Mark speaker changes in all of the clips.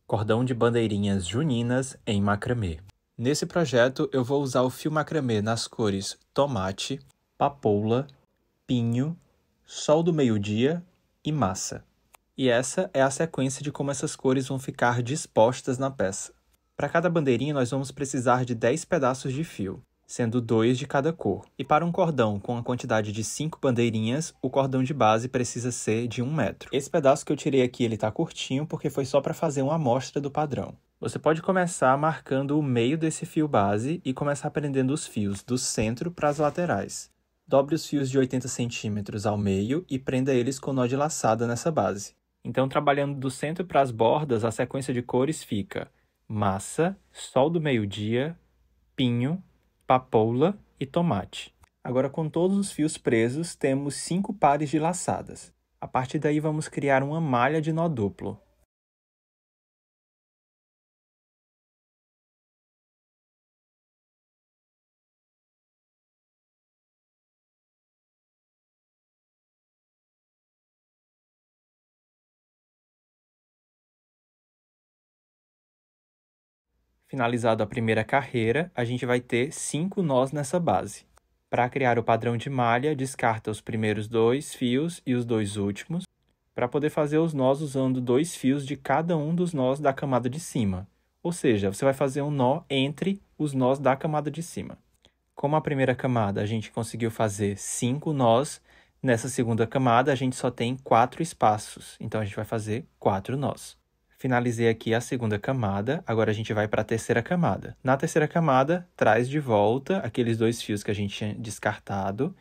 Speaker 1: Cordão de bandeirinhas juninas em macramê. Nesse projeto, eu vou usar o fio macramê nas cores tomate, papoula, pinho, sol do meio-dia e massa. E essa é a sequência de como essas cores vão ficar dispostas na peça. Para cada bandeirinha, nós vamos precisar de 10 pedaços de fio, sendo 2 de cada cor. E para um cordão com a quantidade de 5 bandeirinhas, o cordão de base precisa ser de 1 metro. Esse pedaço que eu tirei aqui, ele está curtinho porque foi só para fazer uma amostra do padrão. Você pode começar marcando o meio desse fio base e começar prendendo os fios do centro para as laterais. Dobre os fios de 80 centímetros ao meio e prenda eles com nó de laçada nessa base. Então, trabalhando do centro para as bordas, a sequência de cores fica massa, sol do meio-dia, pinho, papoula e tomate. Agora, com todos os fios presos, temos 5 pares de laçadas. A partir daí, vamos criar uma malha de nó duplo. Finalizado a primeira carreira, a gente vai ter 5 nós nessa base. Para criar o padrão de malha, descarta os primeiros 2 fios e os 2 últimos, para poder fazer os nós usando 2 fios de cada um dos nós da camada de cima. Ou seja, você vai fazer um nó entre os nós da camada de cima. Como a primeira camada a gente conseguiu fazer 5 nós, nessa segunda camada a gente só tem 4 espaços, então a gente vai fazer 4 nós. Finalizei aqui a segunda camada, agora a gente vai para a terceira camada. Na terceira camada, traz de volta aqueles 2 fios que a gente tinha descartado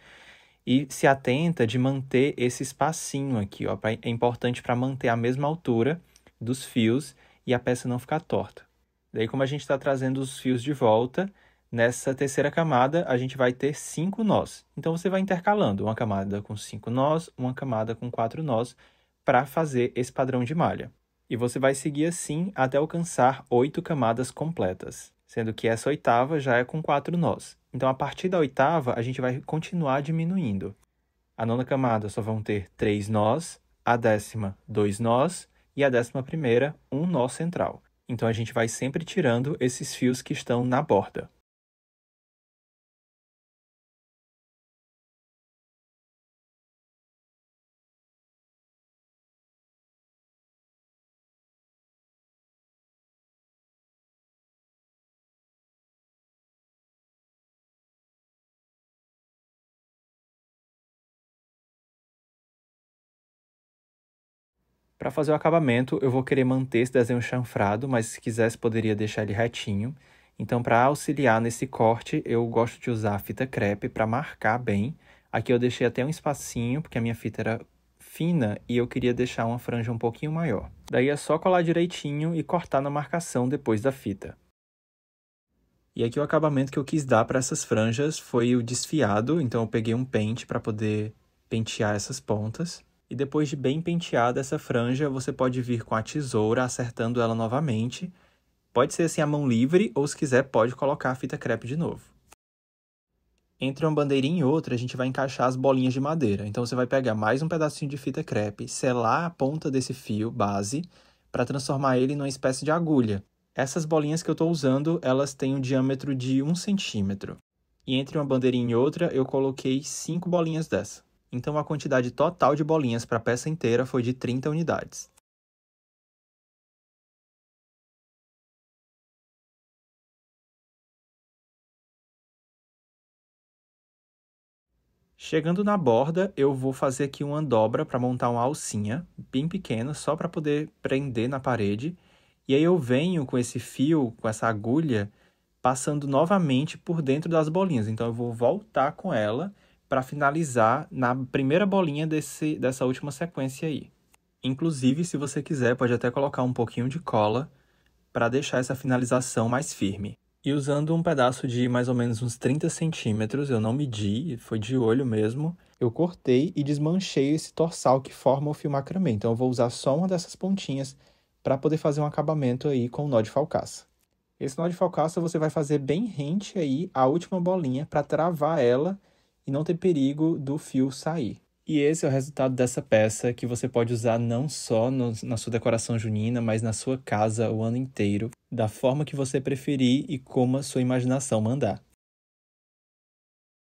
Speaker 1: e se atenta de manter esse espacinho aqui, ó. É importante para manter a mesma altura dos fios e a peça não ficar torta. Daí, como a gente está trazendo os fios de volta, nessa terceira camada a gente vai ter 5 nós. Então, você vai intercalando uma camada com 5 nós, uma camada com 4 nós, para fazer esse padrão de malha. E você vai seguir assim até alcançar 8 camadas completas, sendo que essa oitava já é com 4 nós. Então, a partir da oitava, a gente vai continuar diminuindo. A nona camada só vão ter 3 nós, a décima, 2 nós, e a 11ª, 1 nó central. Então, a gente vai sempre tirando esses fios que estão na borda. Para fazer o acabamento, eu vou querer manter esse desenho chanfrado, mas se quisesse, poderia deixar ele retinho. Então, para auxiliar nesse corte, eu gosto de usar a fita crepe para marcar bem. Aqui eu deixei até um espacinho, porque a minha fita era fina e eu queria deixar uma franja um pouquinho maior. Daí é só colar direitinho e cortar na marcação depois da fita. E aqui o acabamento que eu quis dar para essas franjas foi o desfiado, então eu peguei um pente para poder pentear essas pontas. E depois de bem penteada essa franja, você pode vir com a tesoura acertando ela novamente. Pode ser assim a mão livre, ou se quiser pode colocar a fita crepe de novo. Entre uma bandeirinha e outra, a gente vai encaixar as bolinhas de madeira. Então você vai pegar mais um pedacinho de fita crepe, selar a ponta desse fio base, para transformar ele numa espécie de agulha. Essas bolinhas que eu estou usando, elas têm um diâmetro de 1 centímetro. E entre uma bandeirinha e outra, eu coloquei 5 bolinhas dessa. Então, a quantidade total de bolinhas para a peça inteira foi de 30 unidades. Chegando na borda, eu vou fazer aqui uma dobra para montar uma alcinha bem pequena, só para poder prender na parede. E aí eu venho com esse fio, com essa agulha, passando novamente por dentro das bolinhas. Então, eu vou voltar com ela para finalizar na primeira bolinha dessa última sequência aí. Inclusive, se você quiser, pode até colocar um pouquinho de cola para deixar essa finalização mais firme. E usando um pedaço de mais ou menos uns 30 centímetros, eu não medi, foi de olho mesmo, eu cortei e desmanchei esse torsal que forma o fio macramê. Então, eu vou usar só uma dessas pontinhas para poder fazer um acabamento aí com o nó de falcaça. Esse nó de falcaça você vai fazer bem rente aí à última bolinha para travar ela e não ter perigo do fio sair. E esse é o resultado dessa peça que você pode usar não só na sua decoração junina, mas na sua casa o ano inteiro, da forma que você preferir e como a sua imaginação mandar.